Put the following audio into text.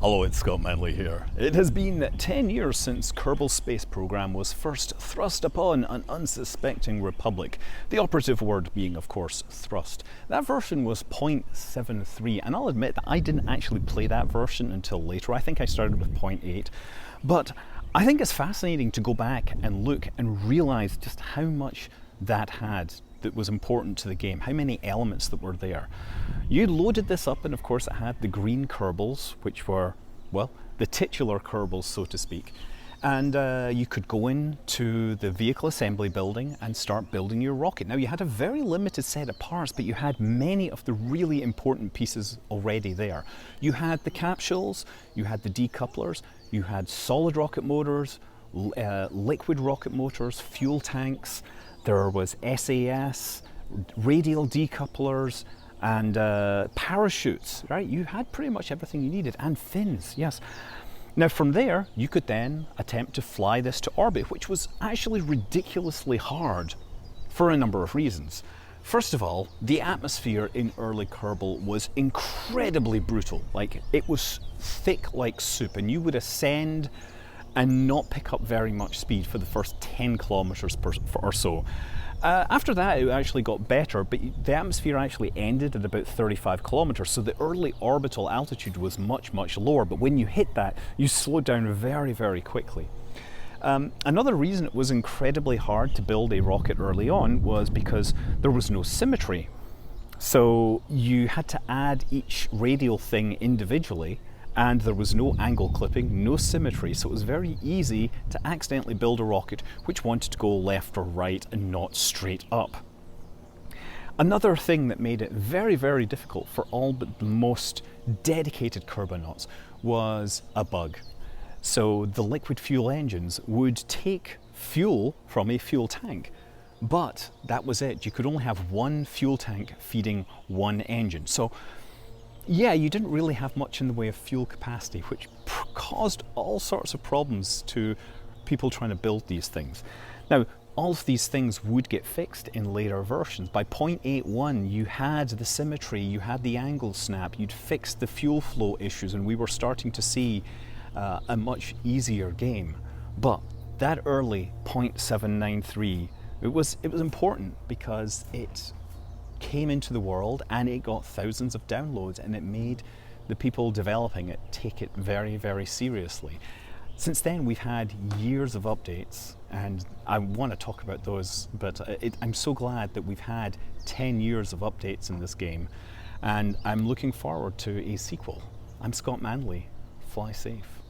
Hello, it's Scott Manley here. It has been 10 years since Kerbal's space program was first thrust upon an unsuspecting republic. The operative word being, of course, thrust. That version was 0.73, and I'll admit that I didn't actually play that version until later. I think I started with 0.8. But I think it's fascinating to go back and look and realize just how much that had that was important to the game, how many elements that were there. You loaded this up, and of course it had the green Kerbals, which were, well, the titular Kerbals, so to speak. And you could go into the vehicle assembly building and start building your rocket. Now, you had a very limited set of parts, but you had many of the really important pieces already there. You had the capsules, you had the decouplers, you had solid rocket motors, liquid rocket motors, fuel tanks. There was SAS, radial decouplers, and parachutes, right? You had pretty much everything you needed, and fins, yes. Now from there, you could then attempt to fly this to orbit, which was actually ridiculously hard for a number of reasons. First of all, the atmosphere in early Kerbal was incredibly brutal. Like, it was thick like soup, and you would ascend and not pick up very much speed for the first 10 kilometers or so. After that, it actually got better, but the atmosphere actually ended at about 35 kilometers, so the early orbital altitude was much, much lower, but when you hit that, you slowed down very, very quickly. Another reason it was incredibly hard to build a rocket early on was because there was no symmetry. So you had to add each radial thing individually, and there was no angle clipping, no symmetry, so it was very easy to accidentally build a rocket which wanted to go left or right and not straight up. Another thing that made it very, very difficult for all but the most dedicated Kerbonauts was a bug. So the liquid fuel engines would take fuel from a fuel tank, but that was it. You could only have one fuel tank feeding one engine. So yeah, you didn't really have much in the way of fuel capacity, which caused all sorts of problems to people trying to build these things. Now, all of these things would get fixed in later versions. By 0.81, you had the symmetry, you had the angle snap, you'd fixed the fuel flow issues, and we were starting to see a much easier game. But that early 0.793, it was important because it came into the world and it got thousands of downloads, and it made the people developing it take it very, very seriously. Since then, we've had years of updates, and I want to talk about those, but I'm so glad that we've had 10 years of updates in this game, and I'm looking forward to a sequel. I'm Scott Manley. Fly safe.